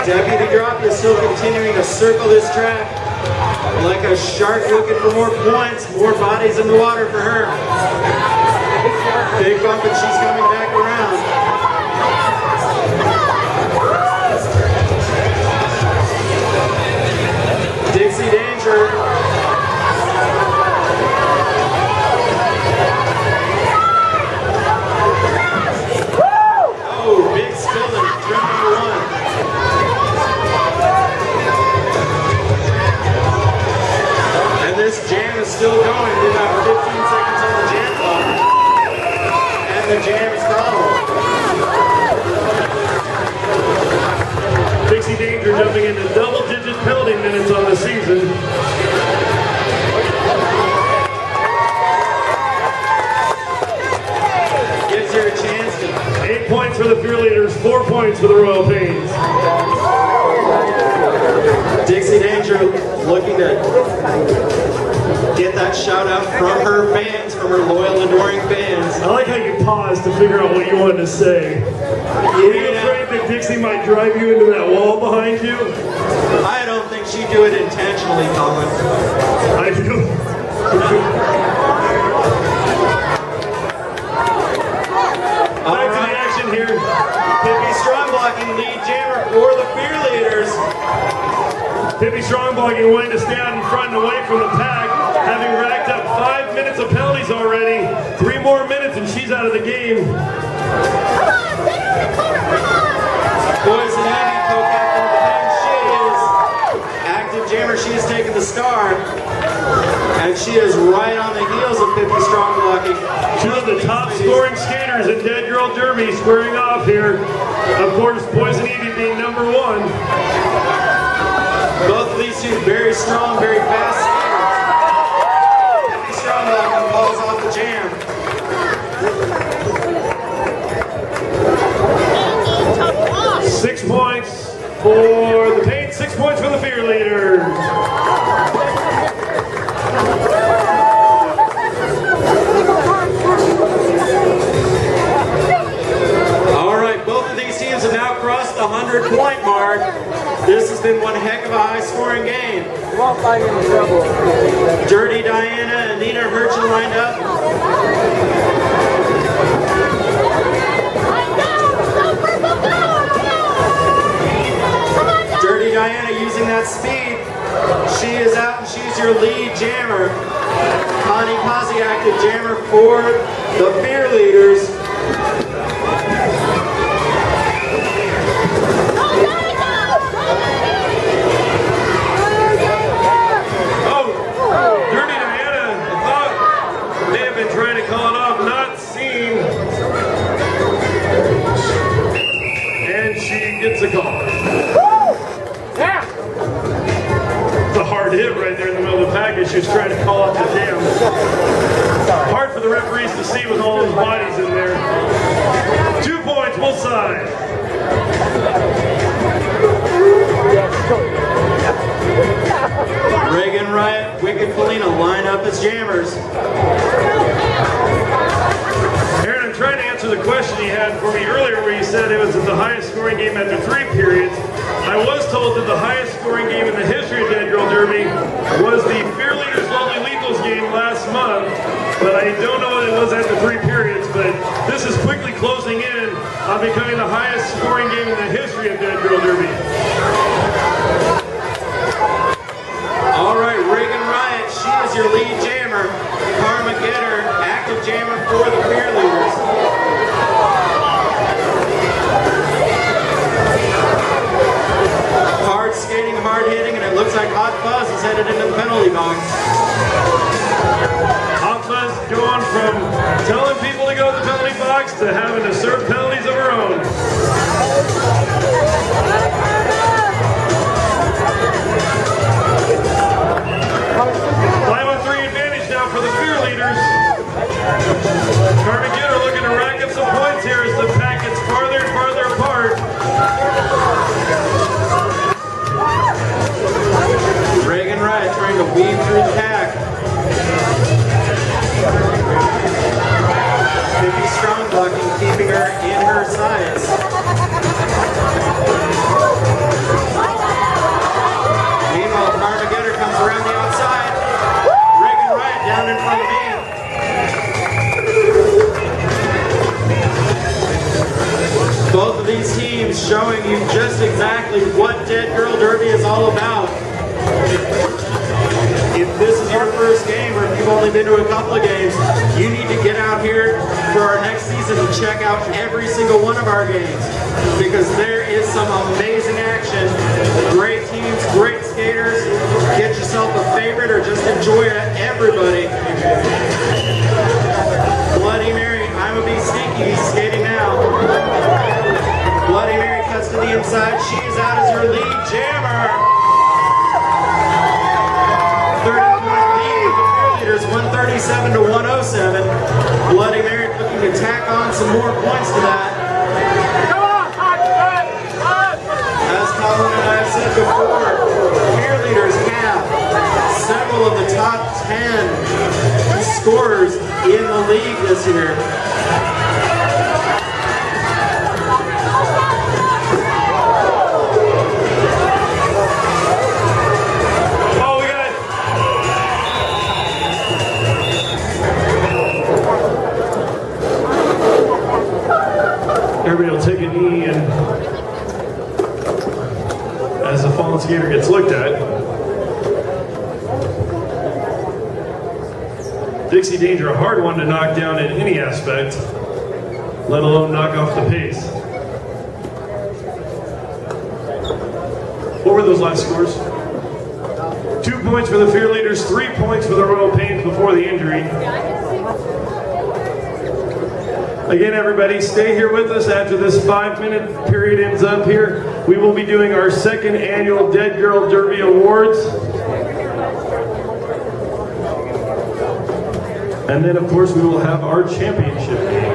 Deputy Drop is still continuing to circle this track like a shark looking for more points, more bodies in the water for her. Big bump and she's coming back around. Dixie Danger. Oh, big spill in trim number 1. And this jam is still going. We've got 15 seconds on the jam clock. And the jam is called. Dixie Danger jumping into double-digit penalty minutes on the season. Gives her a chance to 8 points for the Fearleaders, 4 points for the Royal Pains. Dixie Danger looking to get that shout out from her fans, from her loyal, adoring fans. I like how you paused to figure out what you wanted to say. Were you afraid that Dixie might drive you into that wall behind you? I don't think she'd do it intentionally, Colin. I do. Back to the action here. Pippi Strong blocking lead jammer for the Fearleaders. Pippi Strongblocking wanting to stay out in front and away from the pack, having racked up 5 minutes of penalties already. 3 more minutes and she's out of the game. Poison Ivy, co-captain of the team. She is active jammer. She has taken the star. And she is right on the heels of Pippi Strongblocking. Two of the top scoring skaters in Dead Girl Derby squaring off here. Of course, Poison Ivy being number 1. Both of these two very strong, very fast skaters. Pippi Strongblocking falls off the jam. Six points for the Paint, 6 points for the Fearleaders. All right, both of these teams have now crossed the 100-point mark. one heck of a high-scoring game. Won't find any trouble. Dirty Diana and Nina Hurchin lined up. Dirty Diana using that speed. She is out and she's your lead jammer. Connie Koziak, the jammer for the Fearleaders. Gets a call. Yeah. It's a hard hit right there in the middle of the package. She was trying to call out the jam. Hard for the referees to see with all those bodies in there. 2 points, both sides. Reagan Riot, Wicked Felina line up as jammers. Aaron, I'm trying to answer the question you had for me earlier where you said it was the highest scoring game after 3 periods. I was told that the highest scoring game in the history of Dead Girl Derby was the Fearleaders Lovely Lethals game last month, but I don't know what it was after 3 periods, but this is quickly closing in on becoming the highest scoring game in the history of Dead Girl Derby. All right, Reagan Riot, she is your lead jammer. Karma Getter, active jammer for the Fearleaders. Hard skating, hard hitting, and it looks like Hot Fuzz is headed into the penalty box. Hot Fuzz going from telling people to go to the penalty box to having to serve penalties of her own. 5-on-3 advantage now for the Fearleaders. Carmen Gitter looking to rack up some points here as the pack gets farther and farther apart. Reagan Riot trying to weave through the pack. 50 strong blocking, keeping her in her sights. Meanwhile, Karma Getter comes around the outside. Reagan Riot down in front of me. Both of these teams showing you just exactly what Dead Girl Derby is all about. If this is your first game or if you've only been to a couple of games, you need to get out here for our next season and check out every single one of our games because there is some amazing action. Great teams, great skaters. Get yourself a favorite or just enjoy it, everybody. Bloody Mary, I'm a be sneaky, he's skating now. Bloody Mary cuts to the inside. She is out as your lead jammer. 30-point lead with the Fearleaders, 137 to 107. Bloody Mary looking to tack on some more points to that. As Colin and I have said before, Fearleaders have several of the top 10 scorers in the league this year. Everybody will take a knee and as the fallen skater gets looked at. Dixie Danger, a hard one to knock down in any aspect, let alone knock off the pace. What were those last scores? 2 points for the Fearleaders, 3 points for the Royal Pains before the injury. Again, everybody, stay here with us after this 5-minute period ends up here. We will be doing our 2nd annual Dead Girl Derby Awards. And then, of course, we will have our championship game.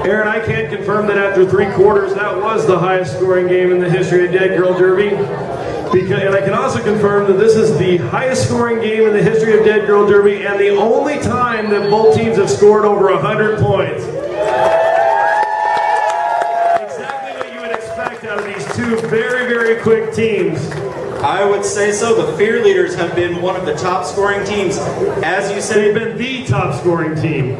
Aaron, I can confirm that after 3 quarters, that was the highest scoring game in the history of Dead Girl Derby. And I can also confirm that this is the highest scoring game in the history of Dead Girl Derby and the only time that both teams have scored over 100 points. two very, very quick teams. I would say so. The Fearleaders have been one of the top scoring teams. As you They've said, been the top scoring team.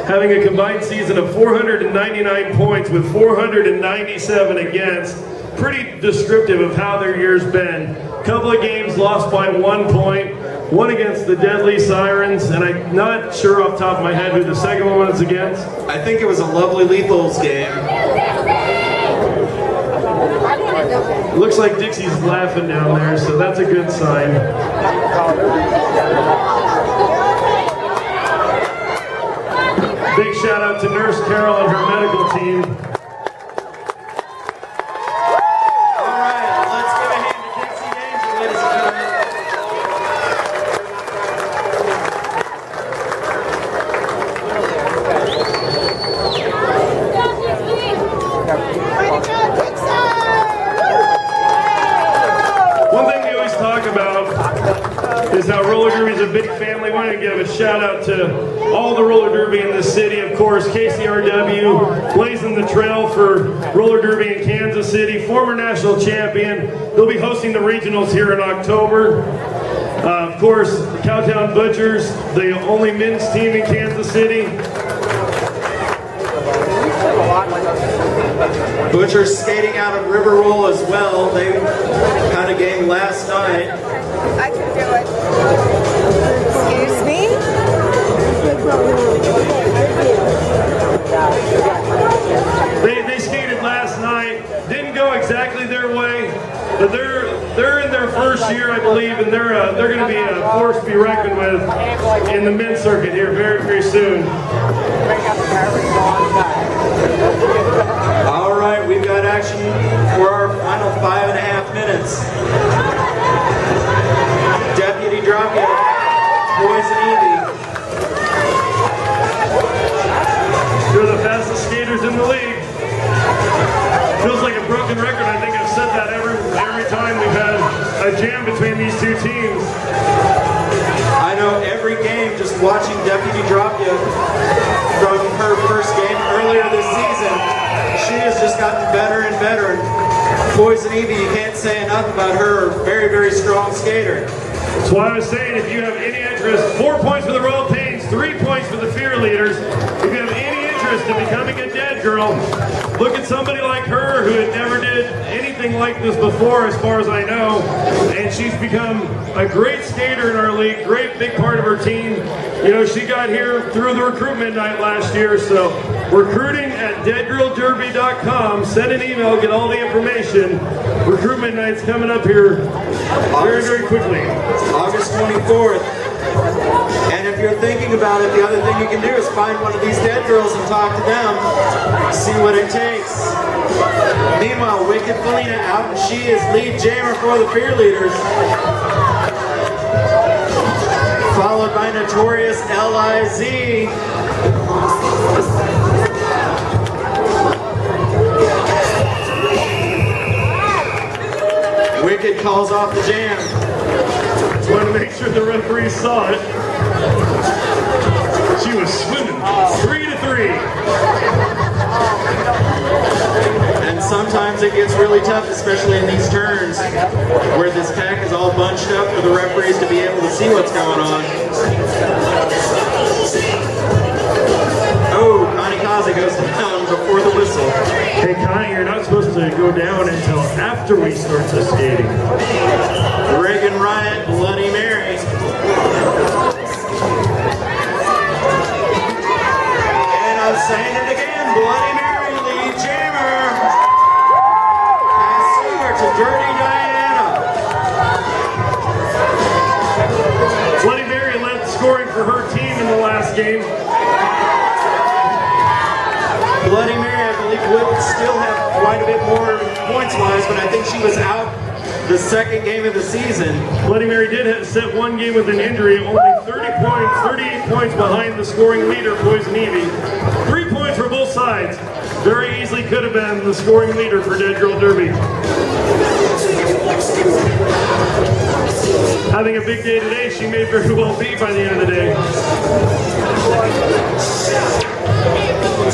Having a combined season of 499 points with 497 against. Pretty descriptive of how their year's been. Couple of games lost by 1 point. One against the Deadly Sirens, and I'm not sure off the top of my head who the second one was against. I think it was a Lovely Lethals game. Looks like Dixie's laughing down there, so that's a good sign. Big shout out to Nurse Carol and her medical team. All right, let's give a hand to Dixie Danger, ladies and gentlemen. One thing we always talk about is how roller derby is a big family. I want to give a shout out to all the roller derby in the city. Of course, KCRW blazing the trail for roller derby in Kansas City, former national champion. They'll be hosting the regionals here in October. Of course, the Cowtown Butchers, the only men's team in Kansas City. Butchers skating out of River Roll as well. They had a game last night. I can do it. Excuse me? They skated last night. Didn't go exactly their way, but they're in their first year, I believe, and they're going to be a force to be reckoned with in the men's circuit here very, very soon. All right, we've got action for our final 5.5 minutes. Deputy Drop It, Poison Evie. They're the fastest skaters in the league. Feels like a broken record. I think I've said that every time we've had a jam between these two teams. I know every game, just watching Deputy Drop It from her first game earlier this season, she has just gotten better and better. Poison Evie, you can't say enough about her. Very, very strong skater. That's why I was saying, if you have any interest, 4 points for the Royal Pains, 3 points for the Fearleaders. If you have any interest in becoming a dead girl, look at somebody like her who had never did anything like this before, as far as I know, and she's become a great skater in our league, great big part of her team. You know, she got here through the recruitment night last year, so recruiting at deadgirlderby.com. Send an email, get all the information. Recruitment night's coming up here very, very quickly. August 24th. And if you're thinking about it, the other thing you can do is find one of these dead girls and talk to them, see what it takes. Meanwhile, Wicked Felina out, and she is lead jammer for the Fearleaders. Followed by Notorious L.I.Z. Wicked calls off the jam. Just wanted to make sure the referee saw it. She was swimming 3-3. And sometimes it gets really tough, especially in these turns, where this pack is all bunched up for the referees to be able to see what's going on. Oh, Connie Kaze goes down before the whistle. Hey Connie, you're not supposed to go down until after we start the skating. Reagan Riot, Bloody Mary. And I'm saying it again, Bloody Mary, lead jammer. Pass over to Dirty Diana. Bloody Mary led scoring for her team in the last game. Bloody Mary, I believe, would still have quite a bit more points-wise, but I think she was out the second game of the season. Bloody Mary did set one game with an injury, only 38 points behind the scoring leader, Poison Evie. 3 points for both sides. Very easily could have been the scoring leader for Dead Girl Derby. Having a big day today, she may very well be by the end of the day.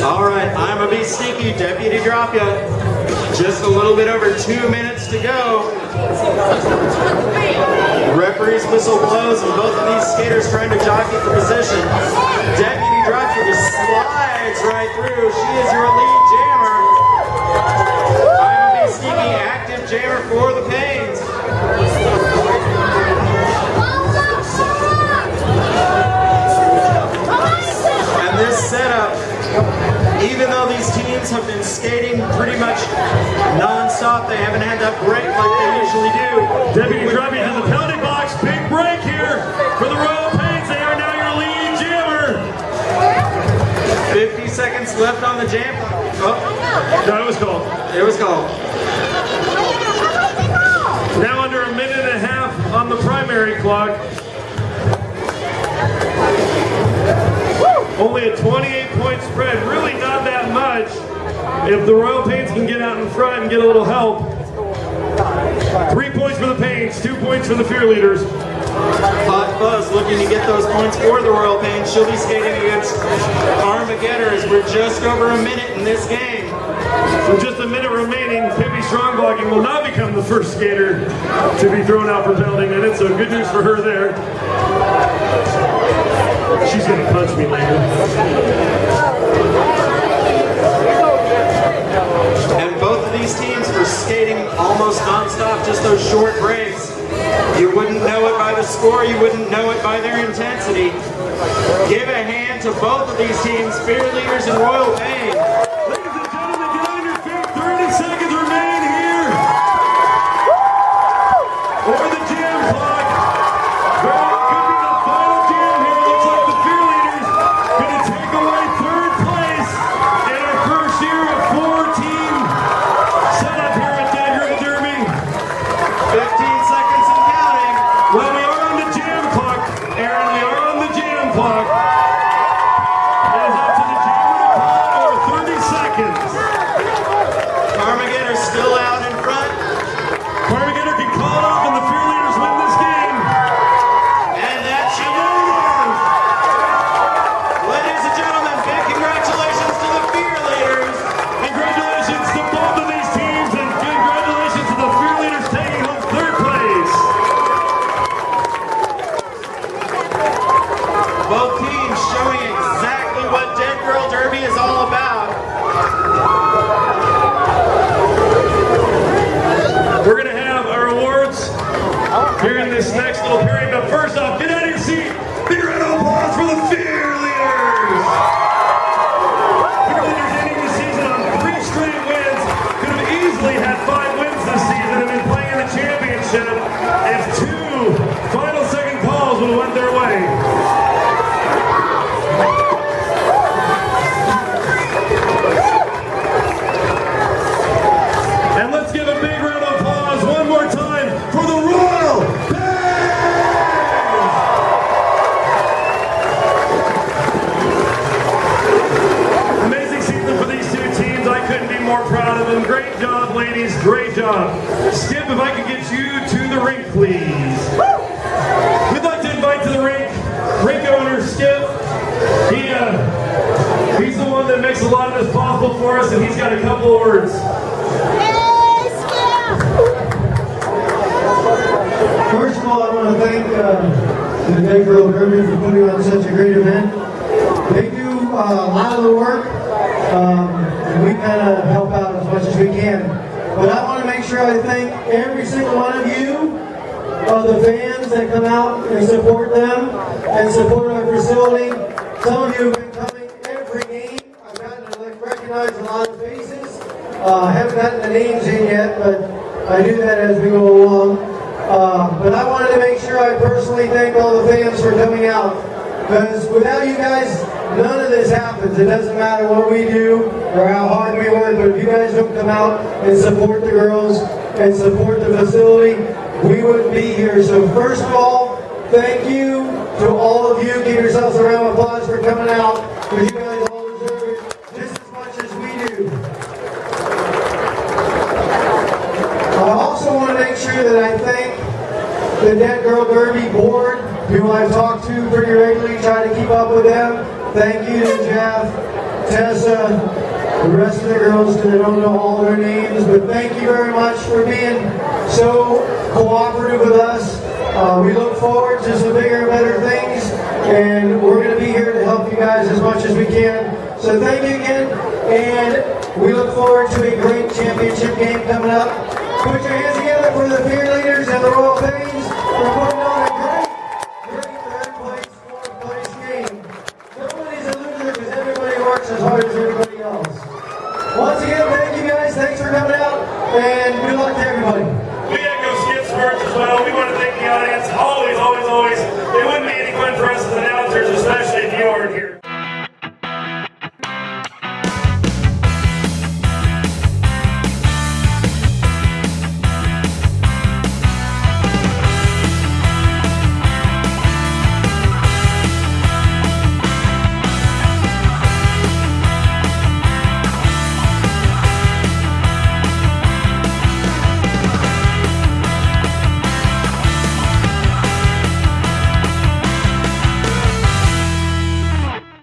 All right, I'm going to be sneaky you, Deputy Drop Ya. Just a little bit over 2 minutes to go. Referee's whistle blows and both of these skaters trying to jockey for position. Deputy Drop Ya just slides right through. She is your lead jammer. IMB Sneaky, active jammer for the Pains. And this setup, even though these teams have been skating pretty much non-stop, they haven't had that break like they usually do. Deputy Drop Ya has a penalty box. Big break here for the Royal Pains. They are now your lead jammer. 50 seconds left on the jam. Oh, No, it was called. it was called. Now under a minute and a half on the primary clock. Only a 28-point spread. Really not that much. If the Royal Pains can get out in front and get a little help. 3 points for the Pains, 2 points for the Fearleaders. Hot Fuzz looking to get those points for the Royal Pains. She'll be skating against Armagedders. We're just over a minute in this game. So just a minute remaining. Pippi Strongblocking will not become the first skater to be thrown out for penalty minutes, so good news for her there. She's gonna punch me later. And both of these teams are skating almost non-stop, just those short breaks. You wouldn't know it by the score, you wouldn't know it by their intensity. Give a hand to both of these teams, Fearleaders and Royal Pains. Ladies and gentlemen, get on your feet. 30 seconds remain here. Over the jam clock. Well, it could be the final jam here. Looks like the Fearleaders gonna take away third place in our first year of 4-team setup here at Dead Girl Derby. 15 seconds and counting. Well, we are on the jam clock, Aaron. We are on the jam clock. It is up to the jammer to call or 30 seconds. Armageddor's still out in front. Armageddor can call it off and the Fearleaders win this game. And that she Ladies and gentlemen, big congratulations to the Fearleaders. Congratulations to both of these teams and congratulations to the Fearleaders taking home third place. Both teams showing exactly what Dead Girl Derby is all about. We're going to have our awards here in this next little period, but first off, get out of your seat. Big round of applause for the Fearleaders. Fearleaders ending the season on 3 straight wins. Could have easily had 5 wins this season and been playing in the championship if 2 final second calls would have went their way. And let's give a big round of applause one more time for the Royal Pains! Amazing season for these 2 teams. I couldn't be more proud of them. Great job, ladies. Great job. Skip, if I could get you to the rink, please. We'd like to invite to the rink owner, Skip. He's the one that makes a lot of this possible for us, and he's got a couple of words. First of all, I want to thank the Dead Girl Derby for putting on such a great event. They do a lot of the work, and we kind of help out as much as we can. But I want to make sure I thank every single one of you, the fans that come out and support them and support our facility. Some of you have been coming every game. I've gotten to recognize a lot of faces. I haven't gotten the names in yet, but I do that as we go along. But I wanted to make sure I personally thank all the fans for coming out. Because without you guys, none of this happens. It doesn't matter what we do or how hard we work, but if you guys don't come out and support the girls and support the facility, we wouldn't be here. So first of all, thank you to all of you. Give yourselves a round of applause for coming out, because you guys all deserve it just as much as we do. I also want to make sure that I thank the Dead Girl Derby board, who I've talked to pretty regularly, try to keep up with them. Thank you to Jeff, Tessa, the rest of the girls because I don't know all their names, but thank you very much for being so cooperative with us. We look forward to some bigger and better things, and we're going to be here to help you guys as much as we can. So thank you again, and we look forward to a great championship game coming up. Put your hands together for the Fearleaders and the Royal Pains for putting on a great third place, fourth place game. Nobody's a loser because everybody works as hard as everybody else. Once again, thank you guys. Thanks for coming out, and good luck to everybody. We echo Skip's words as well. We want to thank the audience. Always, always, always. It wouldn't be any fun for us as announcers, especially if you weren't here.